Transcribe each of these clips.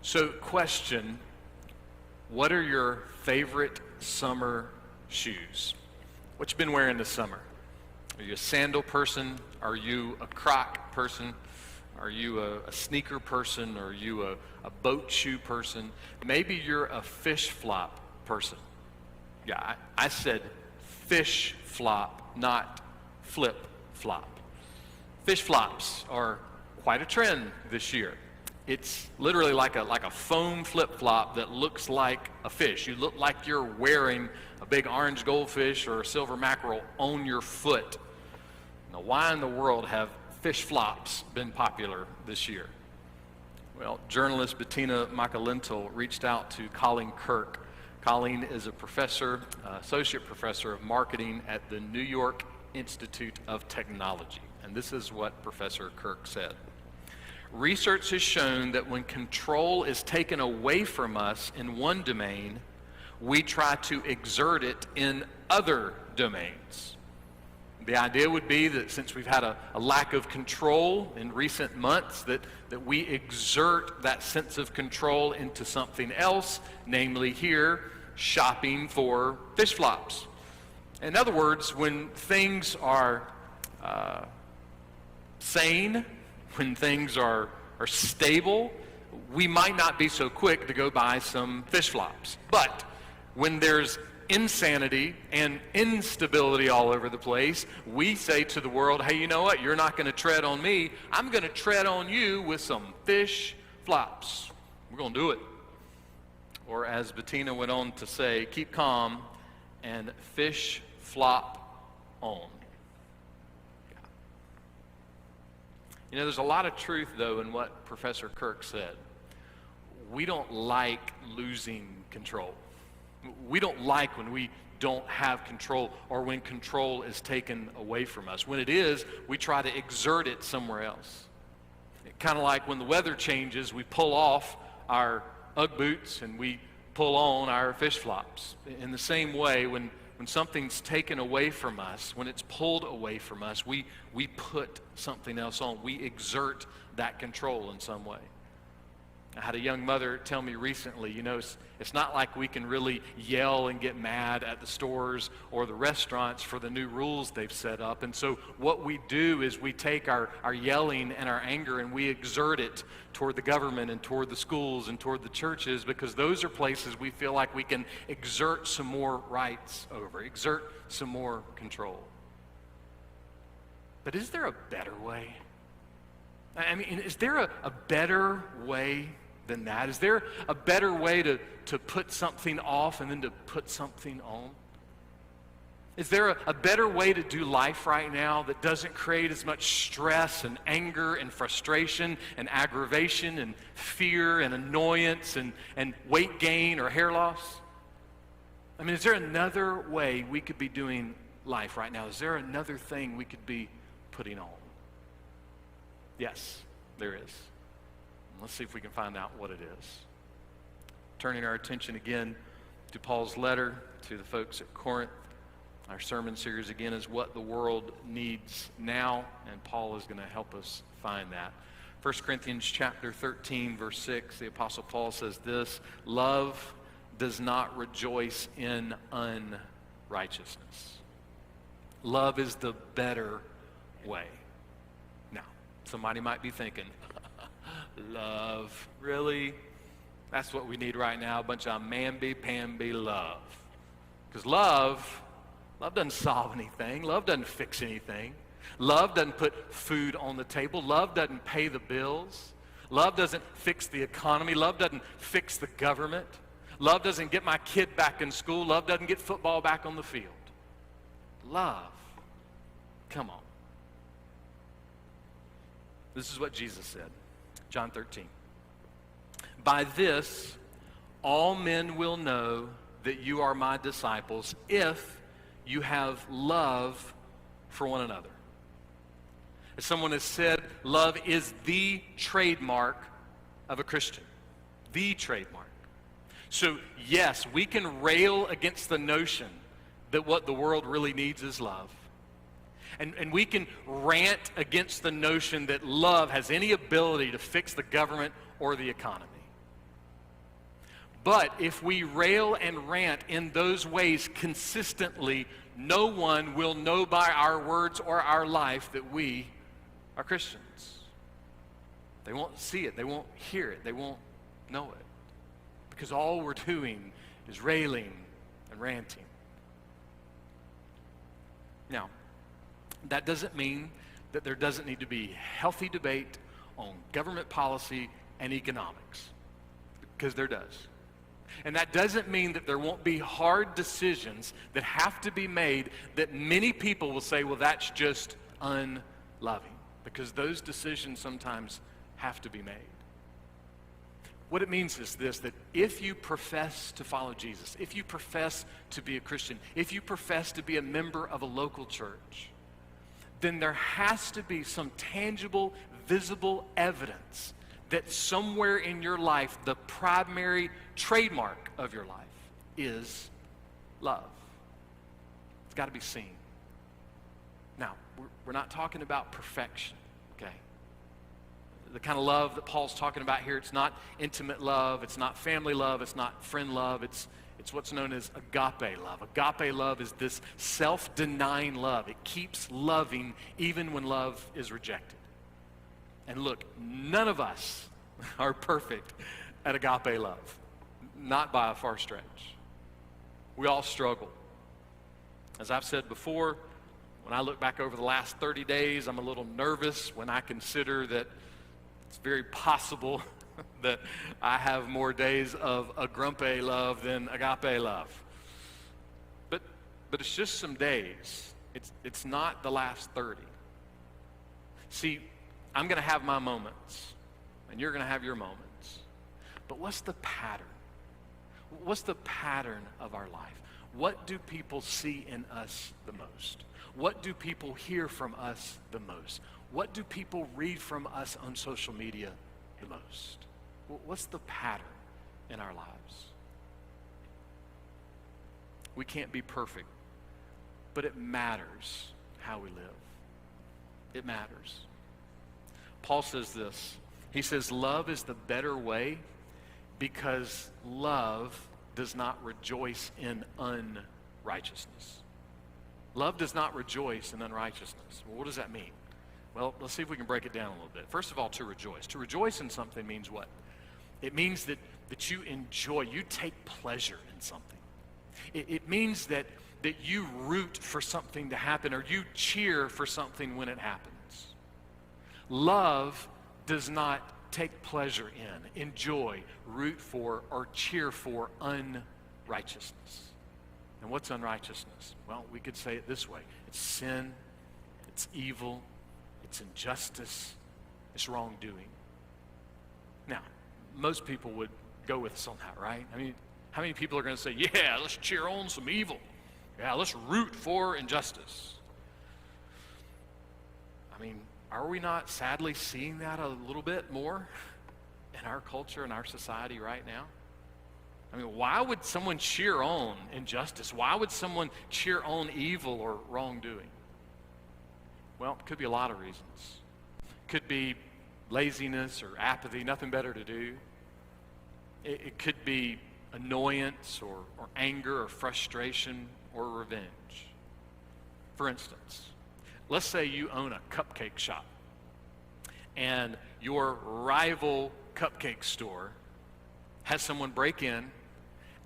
So, question, what are your favorite summer shoes? What you been wearing this summer? Are you a sandal person? Are you a Croc person? Are you a sneaker person? Are you a boat shoe person? Maybe you're a fish flop person. Yeah, I said fish flop, not flip flop. Fish flops are quite a trend this year. It's literally like a foam flip-flop that looks like a fish. You look like you're wearing a big orange goldfish or a silver mackerel on your foot. Now, why in the world have fish flops been popular this year? Well, journalist Bettina Makalintal reached out to Colleen Kirk. Colleen is a professor, associate professor of marketing at the New York Institute of Technology. And this is what Professor Kirk said. Research has shown that when control is taken away from us in one domain, we try to exert it in other domains. The idea would be that since we've had a lack of control in recent months, that we exert that sense of control into something else, namely here, shopping for fish flops. In other words, when things are sane, when things are stable, we might not be so quick to go buy some fish flops. But when there's insanity and instability all over the place, we say to the world, hey, you know what? You're not going to tread on me. I'm going to tread on you with some fish flops. We're going to do it. Or as Bettina went on to say, keep calm and fish flop on. You know, there's a lot of truth, though, in what Professor Kirk said. We don't like losing control. We don't like when we don't have control or when control is taken away from us. When it is, we try to exert it somewhere else. Kind of like when the weather changes, we pull off our Ugg boots and we pull on our fish flops. In the same way, when something's taken away from us, when it's pulled away from us, we put something else on. We exert that control in some way. I had a young mother tell me recently, you know, it's not like we can really yell and get mad at the stores or the restaurants for the new rules they've set up. And so what we do is we take our yelling and our anger and we exert it toward the government and toward the schools and toward the churches, because those are places we feel like we can exert some more rights over, exert some more control. But is there a better way? I mean, is there a better way than that? Is there a better way to put something off and then to put something on? Is there a better way to do life right now that doesn't create as much stress and anger and frustration and aggravation and fear and annoyance and weight gain or hair loss? I mean, is there another way we could be doing life right now? Is there another thing we could be putting on? Yes, there is. Let's see if we can find out what it is. Turning our attention again to Paul's letter to the folks at Corinth. Our sermon series again is What the World Needs Now, and Paul is going to help us find that. 1 Corinthians chapter 13, verse 6, the Apostle Paul says this: love does not rejoice in unrighteousness. Love is the better way. Now, somebody might be thinking, love, really? That's what we need right now, a bunch of mamby-pamby love. Because love doesn't solve anything. Love doesn't fix anything. Love doesn't put food on the table. Love doesn't pay the bills. Love doesn't fix the economy. Love doesn't fix the government. Love doesn't get my kid back in school. Love doesn't get football back on the field. Love, come on. This is what Jesus said, John 13. By this, all men will know that you are my disciples if you have love for one another. As someone has said, love is the trademark of a Christian. The trademark. So yes, we can rail against the notion that what the world really needs is love. And we can rant against the notion that love has any ability to fix the government or the economy. But if we rail and rant in those ways consistently, no one will know by our words or our life that we are Christians. They won't see it. They won't hear it. They won't know it. Because all we're doing is railing and ranting. Now, that doesn't mean that there doesn't need to be healthy debate on government policy and economics, because there does. And that doesn't mean that there won't be hard decisions that have to be made that many people will say, well, that's just unloving, because those decisions sometimes have to be made. What it means is this, that if you profess to follow Jesus, if you profess to be a Christian, if you profess to be a member of a local church, then there has to be some tangible, visible evidence that somewhere in your life, the primary trademark of your life is love. It's got to be seen. Now, we're not talking about perfection, okay? The kind of love that Paul's talking about here, it's not intimate love, it's not family love, it's not friend love, it's what's known as agape love. Agape love is this self-denying love. It keeps loving even when love is rejected. And look, none of us are perfect at agape love, not by a far stretch. We all struggle. As I've said before, when I look back over the last 30 days, I'm a little nervous when I consider that it's very possible that I have more days of agape love than agape love. But it's just some days. It's not the last 30. See, I'm going to have my moments, and you're going to have your moments. But what's the pattern? What's the pattern of our life? What do people see in us the most? What do people hear from us the most? What do people read from us on social media the most? What's the pattern in our lives? We can't be perfect, but it matters how we live. It matters. Paul says this. He says, love is the better way because love does not rejoice in unrighteousness. Love does not rejoice in unrighteousness. Well, what does that mean? Well, let's see if we can break it down a little bit. First of all, to rejoice. To rejoice in something means what? It means that you enjoy, you take pleasure in something. It means that you root for something to happen, or you cheer for something when it happens. Love does not take pleasure in, enjoy, root for, or cheer for unrighteousness. And what's unrighteousness? Well, we could say it this way. It's sin, it's evil, it's injustice, it's wrongdoing. Now, most people would go with us on that, right? I mean, how many people are going to say, yeah, let's cheer on some evil. Yeah, let's root for injustice. I mean, are we not sadly seeing that a little bit more in our culture and our society right now? I mean, why would someone cheer on injustice? Why would someone cheer on evil or wrongdoing? Well, it could be a lot of reasons. It could be laziness or apathy, nothing better to do. It could be annoyance or anger or frustration or revenge. For instance, let's say you own a cupcake shop and your rival cupcake store has someone break in,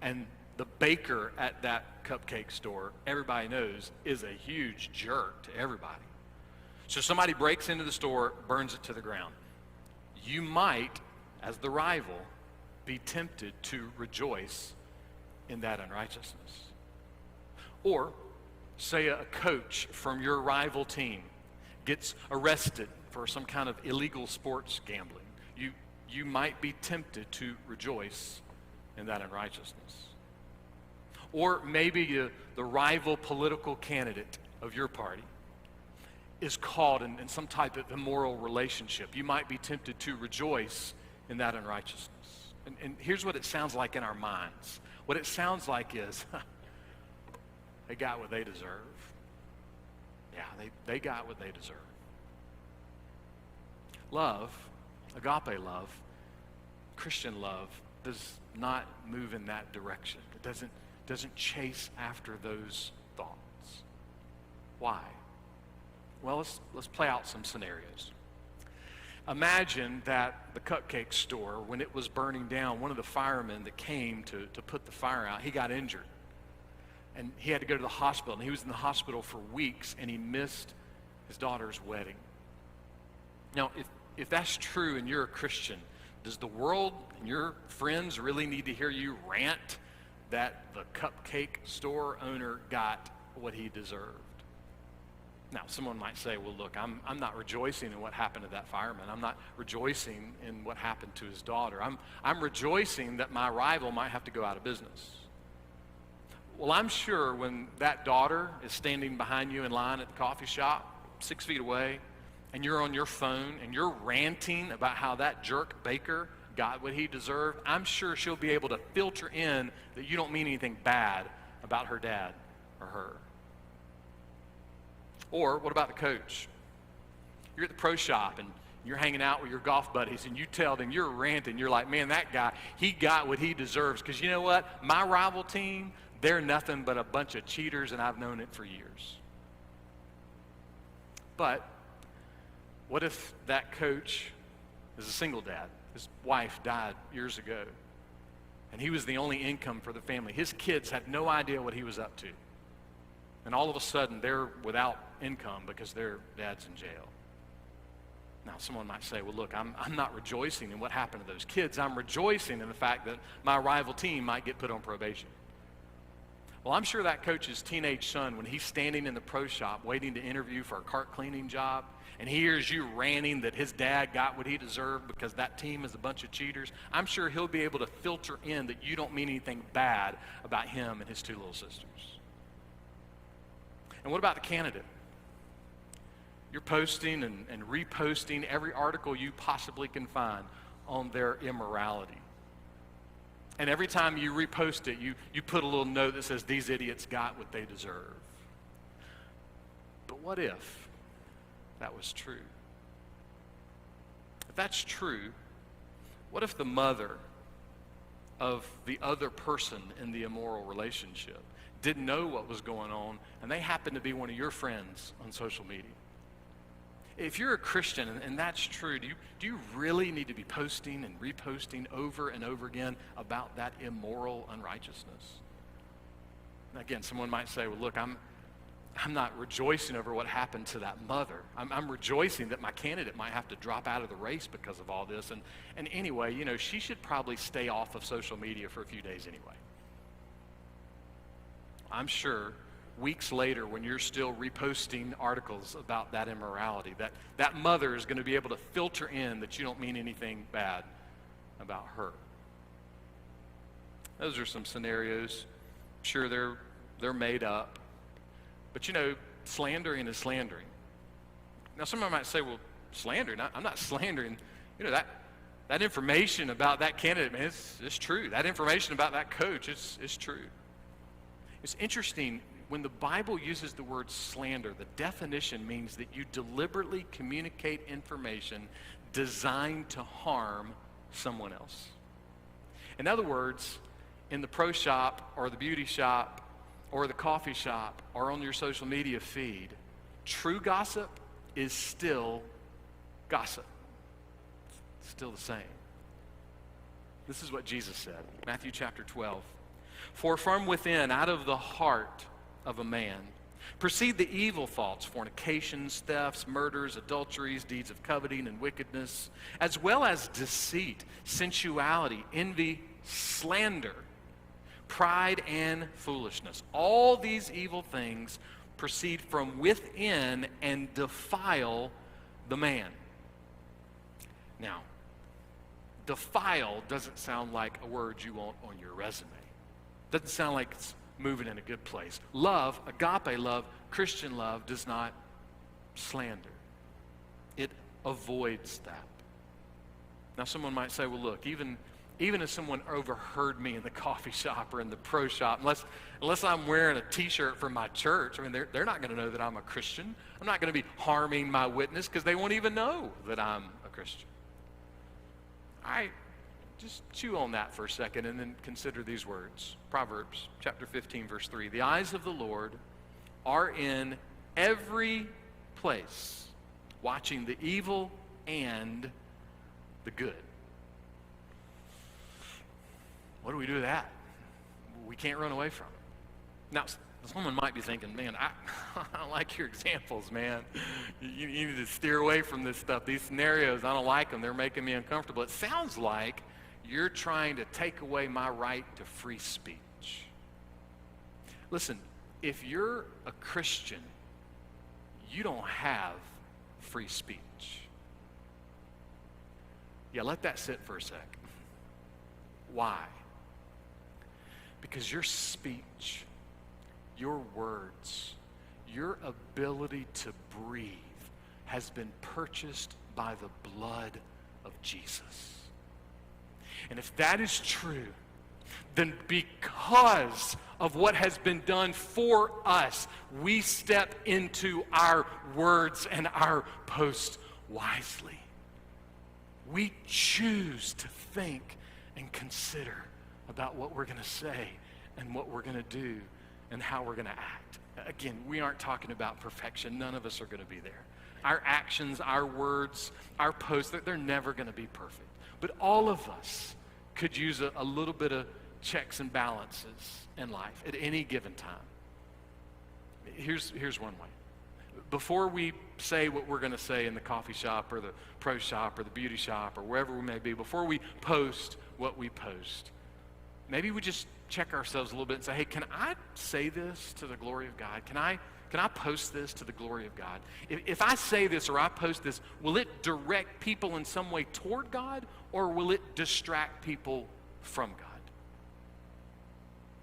and the baker at that cupcake store, everybody knows, is a huge jerk to everybody. So somebody breaks into the store, burns it to the ground. You might, as the rival, be tempted to rejoice in that unrighteousness. Or, say a coach from your rival team gets arrested for some kind of illegal sports gambling. You might be tempted to rejoice in that unrighteousness. Or maybe the rival political candidate of your party is caught in some type of immoral relationship. You might be tempted to rejoice in that unrighteousness. And here's what it sounds like in our minds. What it sounds like is, they got what they deserve. Yeah, they got what they deserve. Love, agape love, Christian love, does not move in that direction. It doesn't chase after those thoughts. Why? Well, let's play out some scenarios. Imagine that the cupcake store, when it was burning down, one of the firemen that came to put the fire out, he got injured. And he had to go to the hospital, and he was in the hospital for weeks, and he missed his daughter's wedding. Now, if that's true and you're a Christian, does the world and your friends really need to hear you rant that the cupcake store owner got what he deserved? Now, someone might say, well, look, I'm not rejoicing in what happened to that fireman. I'm not rejoicing in what happened to his daughter. I'm rejoicing that my rival might have to go out of business. Well, I'm sure when that daughter is standing behind you in line at the coffee shop, 6 feet away, and you're on your phone and you're ranting about how that jerk baker got what he deserved, I'm sure she'll be able to filter in that you don't mean anything bad about her dad or her. Or what about the coach? You're at the pro shop and you're hanging out with your golf buddies and you tell them, you're ranting, you're like, man, that guy, he got what he deserves. Because you know what? My rival team, they're nothing but a bunch of cheaters, and I've known it for years. But what if that coach is a single dad? His wife died years ago, and he was the only income for the family. His kids had no idea what he was up to. And all of a sudden, they're without income because their dad's in jail. Now, someone might say, well, look, I'm not rejoicing in what happened to those kids. I'm rejoicing in the fact that my rival team might get put on probation. Well, I'm sure that coach's teenage son, when he's standing in the pro shop waiting to interview for a cart cleaning job, and he hears you ranting that his dad got what he deserved because that team is a bunch of cheaters, I'm sure he'll be able to filter in that you don't mean anything bad about him and his two little sisters. And what about the candidate? You're posting and reposting every article you possibly can find on their immorality. And every time you repost it, you put a little note that says, these idiots got what they deserve. But what if that was true? If that's true, what if the mother of the other person in the immoral relationship didn't know what was going on, and they happened to be one of your friends on social media? If you're a Christian and that's true, do you really need to be posting and reposting over and over again about that immoral unrighteousness? And again, someone might say, well, look, I'm not rejoicing over what happened to that mother. I'm rejoicing that my candidate might have to drop out of the race because of all this. And anyway, you know, she should probably stay off of social media for a few days anyway. I'm sure weeks later, when you're still reposting articles about that immorality, that mother is going to be able to filter in that you don't mean anything bad about her. Those are some scenarios. Sure, they're made up. But you know, slandering is slandering. Now, somebody might say, well, slandering? I'm not slandering. You know, that information about that candidate, man, it's true. That information about that coach, it's true. It's interesting. When the Bible uses the word slander, the definition means that you deliberately communicate information designed to harm someone else. In other words, in the pro shop or the beauty shop or the coffee shop or on your social media feed, true gossip is still gossip. It's still the same. This is what Jesus said, Matthew chapter 12. For from within, out of the heart of a man proceed the evil thoughts, fornications, thefts, murders, adulteries, deeds of coveting and wickedness, as well as deceit, sensuality, envy, slander, pride, and foolishness. All these evil things proceed from within and defile the man. Now, defile doesn't sound like a word you want on your resume. Doesn't sound like it's moving in a good place. Love, agape love, Christian love, does not slander. It avoids that. Now, someone might say, well, look, even if someone overheard me in the coffee shop or in the pro shop, unless I'm wearing a t-shirt from my church, I mean, they're not going to know that I'm a Christian. I'm not going to be harming my witness because they won't even know that I'm a Christian. All right, Just chew on that for a second and then consider these words. Proverbs chapter 15, verse 3. The eyes of the Lord are in every place, watching the evil and the good. What do we do with that? We can't run away from it. Now, someone might be thinking, man, I don't like your examples, man. You need to steer away from this stuff. These scenarios, I don't like them. They're making me uncomfortable. It sounds like you're trying to take away my right to free speech. Listen, if you're a Christian, you don't have free speech. Yeah, let that sit for a sec. Why? Because your speech, your words, your ability to breathe has been purchased by the blood of Jesus. And if that is true, then because of what has been done for us, we step into our words and our posts wisely. We choose to think and consider about what we're going to say and what we're going to do and how we're going to act. Again, we aren't talking about perfection. None of us are going to be there. Our actions, our words, our posts, they're never going to be perfect. But all of us could use a little bit of checks and balances in life at any given time. Here's one way. Before we say what we're going to say in the coffee shop or the pro shop or the beauty shop or wherever we may be, before we post what we post, maybe we just check ourselves a little bit and say, hey, can I say this to the glory of God? Can I post this to the glory of God? If I say this or I post this, will it direct people in some way toward God, or will it distract people from God?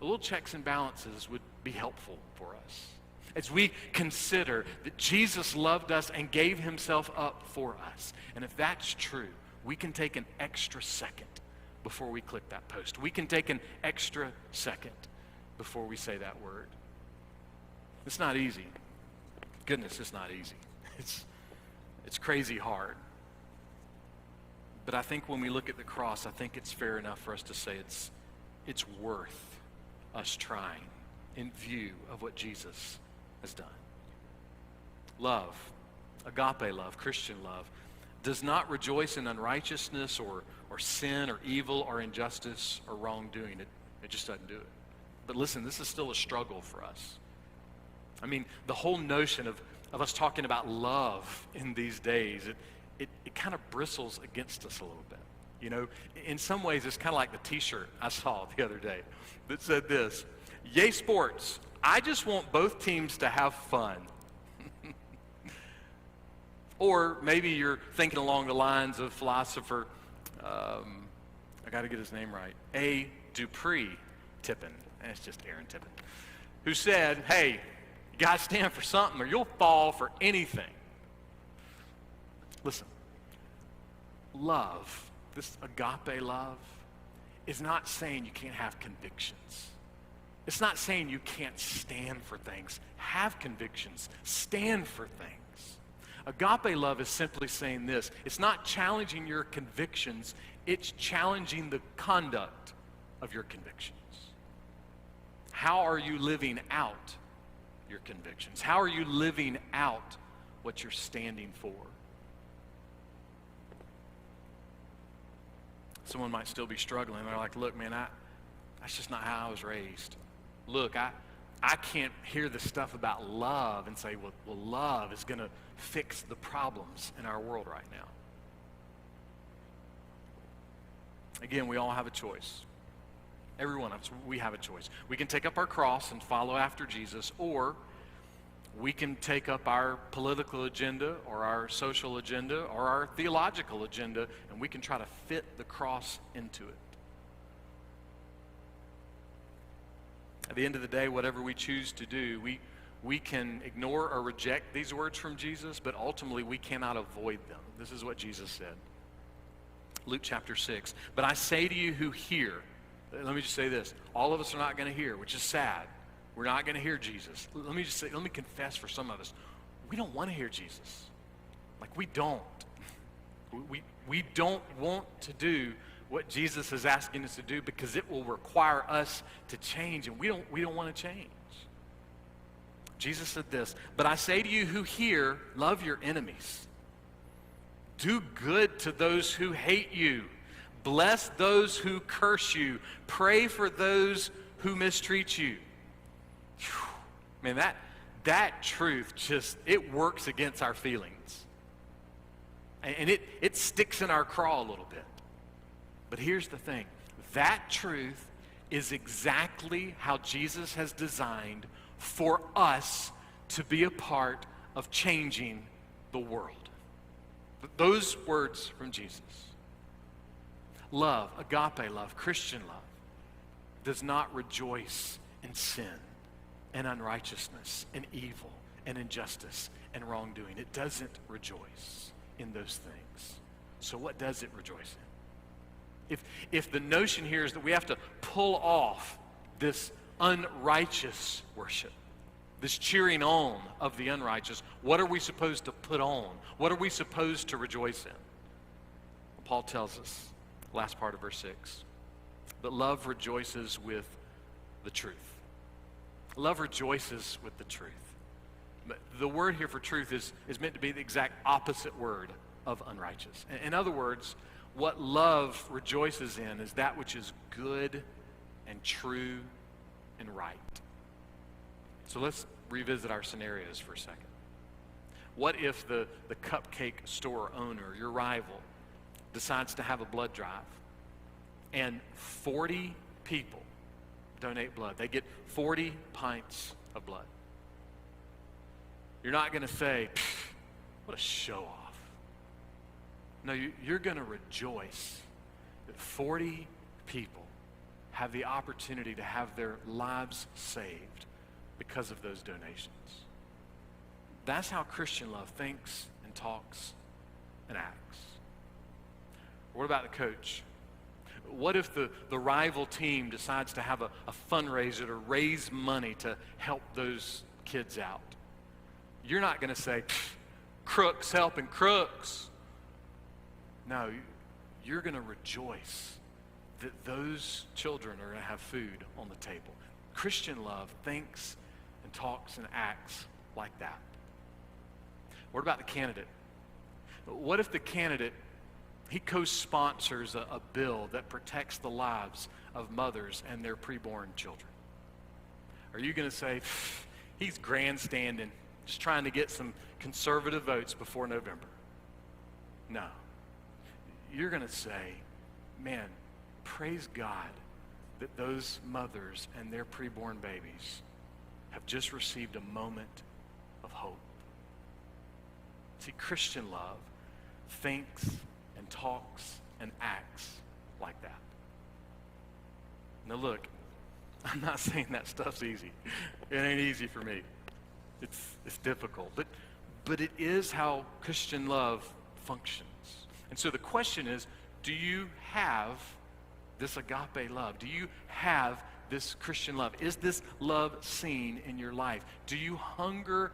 A little checks and balances would be helpful for us as we consider that Jesus loved us and gave himself up for us. And if that's true, we can take an extra second before we click that post. We can take an extra second before we say that word. It's not easy. Goodness, it's not easy. It's crazy hard. But I think when we look at the cross, I think it's fair enough for us to say it's worth us trying in view of what Jesus has done. Love, agape love, Christian love, does not rejoice in unrighteousness or sin or evil or injustice or wrongdoing. It just doesn't do it. But listen, this is still a struggle for us. I mean, the whole notion of us talking about love in these days, it kind of bristles against us a little bit. You know, in some ways, it's kind of like the t-shirt I saw the other day that said this: "Yay sports, I just want both teams to have fun." Or maybe you're thinking along the lines of philosopher, I got to get his name right, A. Dupree Tippin, and it's just Aaron Tippin, who said, hey, you got to stand for something or you'll fall for anything. Listen, love, this agape love, is not saying you can't have convictions. It's not saying you can't stand for things. Have convictions. Stand for things. Agape love is simply saying this: it's not challenging your convictions, it's challenging the conduct of your convictions. How are you living out your convictions? How are you living out what you're standing for? Someone might still be struggling. They're like, look, man, that's just not how I was raised. Look, I can't hear the stuff about love and say, well, love is going to fix the problems in our world right now. Again, we all have a choice. Every one of us, we have a choice. We can take up our cross and follow after Jesus, or we can take up our political agenda or our social agenda or our theological agenda, and we can try to fit the cross into it. At the end of the day, whatever we choose to do, we can ignore or reject these words from Jesus, but ultimately we cannot avoid them. This is what Jesus said. Luke chapter 6. But I say to you who hear, let me just say this, all of us are not going to hear, which is sad. We're not going to hear Jesus. Let me confess for some of us, we don't want to hear Jesus. Like, we don't. We don't want to do what Jesus is asking us to do because it will require us to change, and we don't want to change. Jesus said this, "But I say to you who hear, love your enemies. Do good to those who hate you. Bless those who curse you. Pray for those who mistreat you." Whew. Man, that truth it works against our feelings. And it sticks in our craw a little bit. But here's the thing. That truth is exactly how Jesus has designed for us to be a part of changing the world. Those words from Jesus. Love, agape love, Christian love, does not rejoice in sin and unrighteousness and evil and injustice and wrongdoing. It doesn't rejoice in those things. So what does it rejoice in? If the notion here is that we have to pull off this unrighteous worship, this cheering on of the unrighteous, what are we supposed to put on? What are we supposed to rejoice in? Well, Paul tells us, last part of verse 6, but love rejoices with the truth. Love rejoices with the truth. But the word here for truth is meant to be the exact opposite word of unrighteous. In other words, what love rejoices in is that which is good and true and right. So let's revisit our scenarios for a second. What if the cupcake store owner, your rival, decides to have a blood drive and 40 people donate blood? They get 40 pints of blood. You're not going to say, what a show off. No, you're going to rejoice that 40 people have the opportunity to have their lives saved because of those donations. That's how Christian love thinks and talks and acts. What about the coach? What if the rival team decides to have a fundraiser to raise money to help those kids out? You're not going to say, crooks helping crooks. No, you're going to rejoice that those children are going to have food on the table. Christian love thinks and talks and acts like that. What about the candidate? What if the candidate, he co-sponsors a bill that protects the lives of mothers and their preborn children? Are you going to say, he's grandstanding, just trying to get some conservative votes before November? No. You're going to say, man, praise God that those mothers and their preborn babies have just received a moment of hope. See, Christian love thinks and talks and acts like that. Now look, I'm not saying that stuff's easy. It ain't easy for me. It's difficult. But it is how Christian love functions. And so the question is, do you have this agape love? Do you have this Christian love? Is this love seen in your life? Do you hunger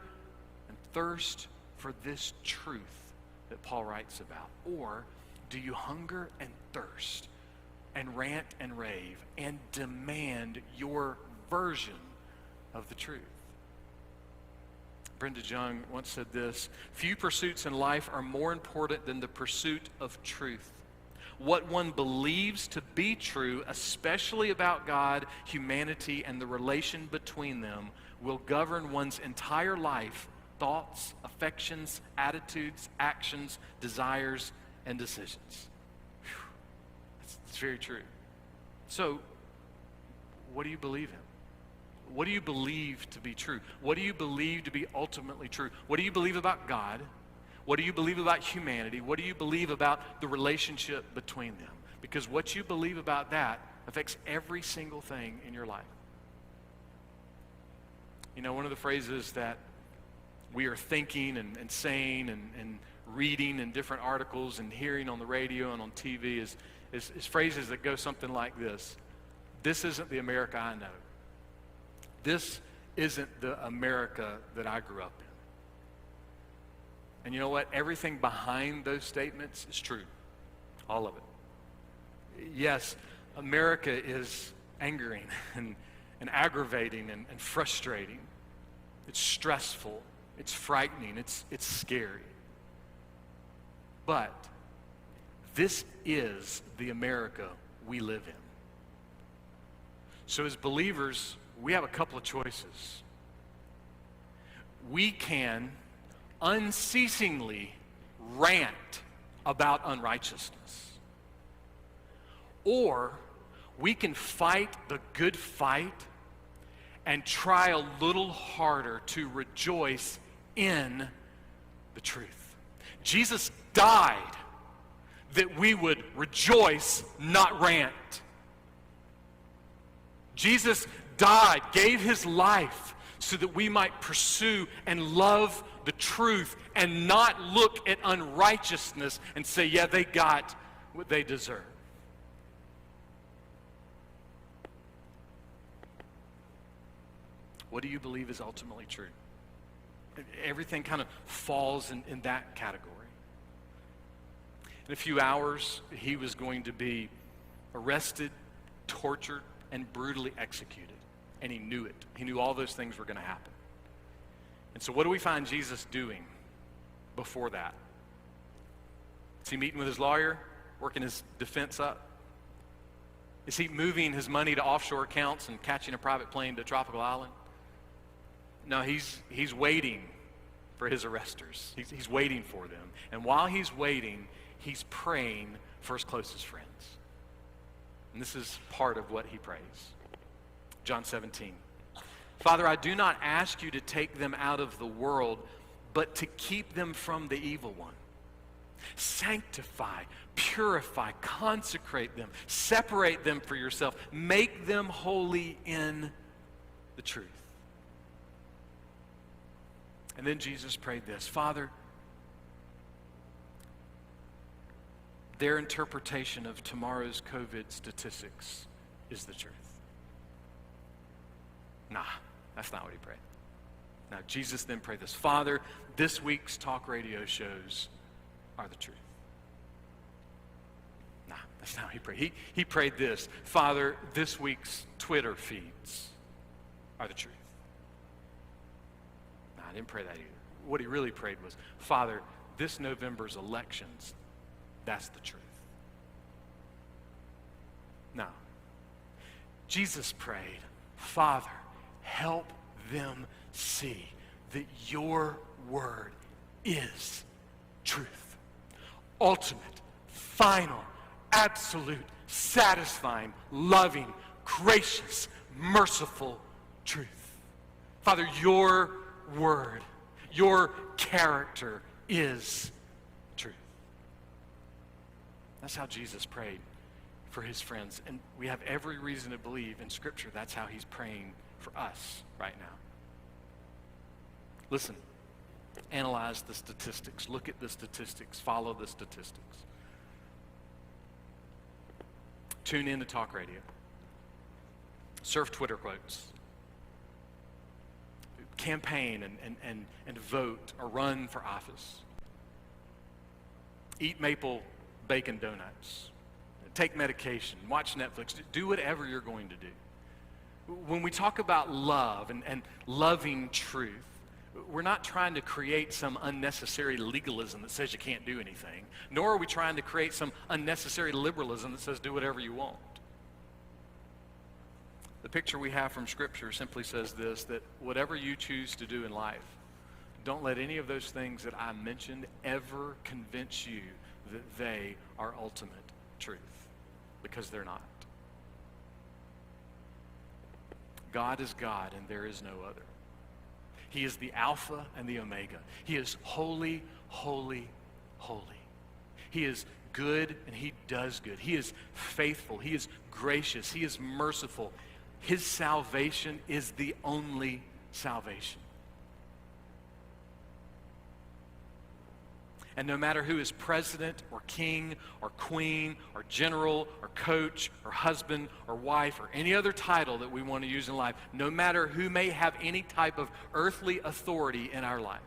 and thirst for this truth that Paul writes about? Or do you hunger and thirst and rant and rave and demand your version of the truth? Brenda Young once said this, few pursuits in life are more important than the pursuit of truth. What one believes to be true, especially about God, humanity, and the relation between them, will govern one's entire life, thoughts, affections, attitudes, actions, desires, and decisions. It's very true. So, what do you believe in? What do you believe to be true? What do you believe to be ultimately true? What do you believe about God? What do you believe about humanity? What do you believe about the relationship between them? Because what you believe about that affects every single thing in your life. You know, one of the phrases that we are thinking and saying and reading in different articles and hearing on the radio and on TV is phrases that go something like this. This isn't the America I know. This isn't the America that I grew up in. And you know what? Everything behind those statements is true. All of it. Yes, America is angering and aggravating and frustrating. It's stressful. It's frightening. It's scary. But this is the America we live in. So as believers, we have a couple of choices. We can unceasingly rant about unrighteousness, or we can fight the good fight and try a little harder to rejoice in the truth. Jesus died that we would rejoice, not rant. Jesus died, gave his life so that we might pursue and love the truth and not look at unrighteousness and say, yeah, they got what they deserve. What do you believe is ultimately true? Everything kind of falls in that category. In a few hours, he was going to be arrested, tortured, and brutally executed. And he knew it. He knew all those things were going to happen. And so what do we find Jesus doing before that? Is he meeting with his lawyer, working his defense up? Is he moving his money to offshore accounts and catching a private plane to a tropical island? No, he's waiting for his arresters. He's waiting for them. And while he's waiting, he's praying for his closest friends. And this is part of what he prays. John 17. Father, I do not ask you to take them out of the world, but to keep them from the evil one. Sanctify, purify, consecrate them, separate them for yourself, make them holy in the truth. And then Jesus prayed this, Father, their interpretation of tomorrow's COVID statistics is the truth. Nah, that's not what he prayed. Now, Jesus then prayed this, Father, this week's talk radio shows are the truth. Nah, that's not what he prayed. He prayed this, Father, this week's Twitter feeds are the truth. Nah, I didn't pray that either. What he really prayed was, Father, this November's elections, that's the truth. Now, Jesus prayed, Father, help them see that your word is truth. Ultimate, final, absolute, satisfying, loving, gracious, merciful truth. Father, your word, your character is truth. That's how Jesus prayed for his friends. And we have every reason to believe in Scripture that's how he's praying for us right now. Listen, analyze the statistics. Look at the statistics. Follow the statistics. Tune in to talk radio. Surf Twitter quotes. Campaign and vote or run for office. Eat maple bacon donuts. Take medication. Watch Netflix. Do whatever you're going to do. When we talk about love and loving truth, we're not trying to create some unnecessary legalism that says you can't do anything, nor are we trying to create some unnecessary liberalism that says do whatever you want. The picture we have from Scripture simply says this, that whatever you choose to do in life, don't let any of those things that I mentioned ever convince you that they are ultimate truth, because they're not. God is God and there is no other. He is the Alpha and the Omega. He is holy, holy, holy. He is good and he does good. He is faithful. He is gracious. He is merciful. His salvation is the only salvation. And no matter who is president or king or queen or general or coach or husband or wife or any other title that we want to use in life, no matter who may have any type of earthly authority in our life,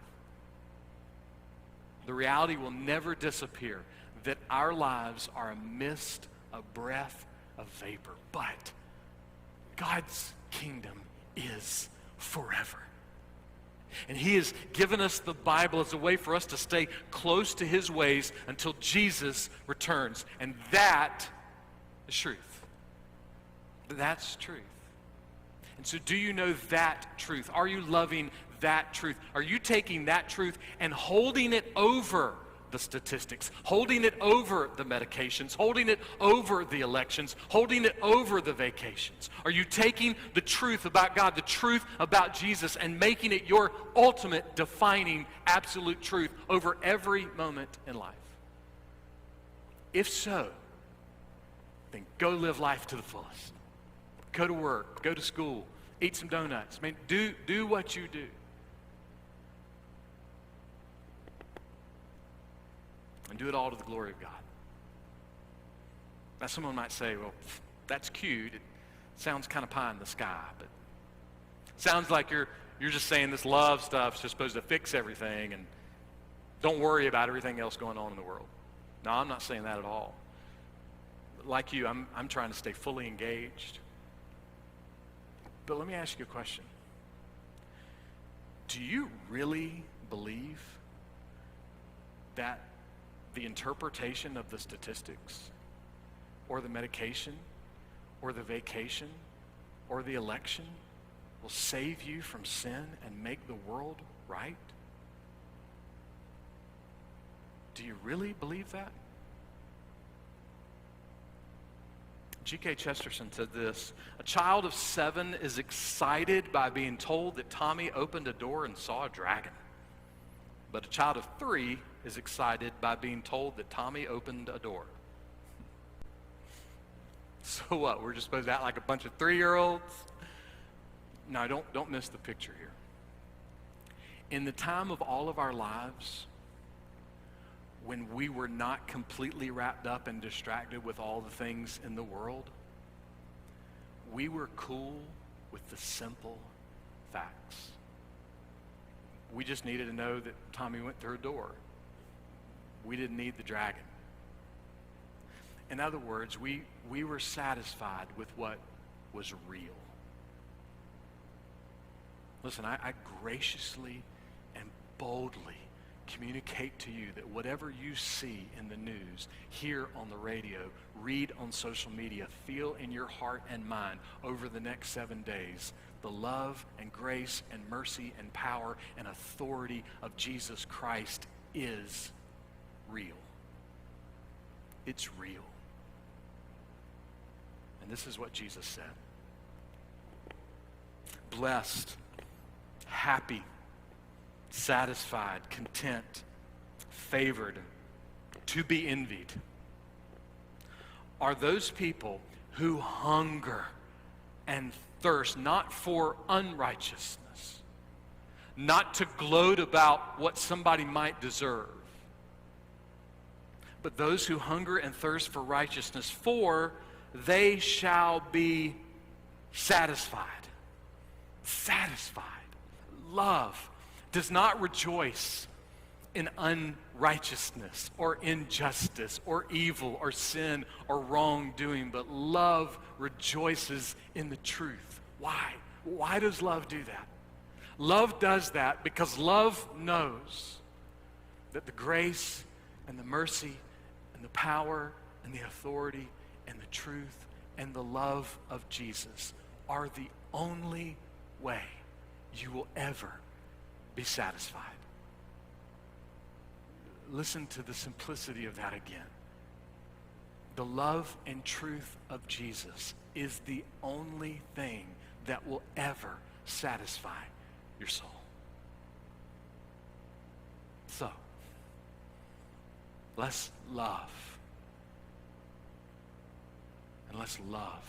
the reality will never disappear that our lives are a mist a breath of vapor. But God's kingdom is forever. And he has given us the Bible as a way for us to stay close to his ways until Jesus returns. And that is truth. That's truth. And so do you know that truth? Are you loving that truth? Are you taking that truth and holding it over the statistics, holding it over the medications, holding it over the elections, holding it over the vacations? Are you taking the truth about God, the truth about Jesus, and making it your ultimate defining absolute truth over every moment in life? If so, then go live life to the fullest. Go to work, go to school, eat some donuts. I mean, do what you do. And do it all to the glory of God. Now, someone might say, well, that's cute. It sounds kind of pie in the sky, but it sounds like you're just saying this love stuff's just supposed to fix everything and don't worry about everything else going on in the world. No, I'm not saying that at all. Like you, I'm trying to stay fully engaged. But let me ask you a question. Do you really believe that the interpretation of the statistics or the medication or the vacation or the election will save you from sin and make the world right? Do you really believe that? G.K. Chesterton said this: a child of 7 is excited by being told that Tommy opened a door and saw a dragon. But a child of 3 is excited by being told that Tommy opened a door. So what? We're just supposed to act like a bunch of 3-year-olds? No, don't miss the picture here. In the time of all of our lives, when we were not completely wrapped up and distracted with all the things in the world, we were cool with the simple facts. We just needed to know that Tommy went through a door. We didn't need the dragon. In other words, we were satisfied with what was real. Listen, I graciously and boldly communicate to you that whatever you see in the news, hear on the radio, read on social media, feel in your heart and mind over the next 7 days, the love and grace and mercy and power and authority of Jesus Christ is real. It's real. And this is what Jesus said. Blessed, happy, satisfied, content, favored, to be envied are those people who hunger and thirst not for unrighteousness, not to gloat about what somebody might deserve, but those who hunger and thirst for righteousness, for they shall be satisfied. Satisfied. Love does not rejoice in unrighteousness or injustice or evil or sin or wrongdoing, but love rejoices in the truth. Why? Why does love do that? Love does that because love knows that the grace and the mercy and the power and the authority and the truth and the love of Jesus are the only way you will ever be satisfied. Listen to the simplicity of that again. The love and truth of Jesus is the only thing that will ever satisfy your soul. So, let's love. And let's love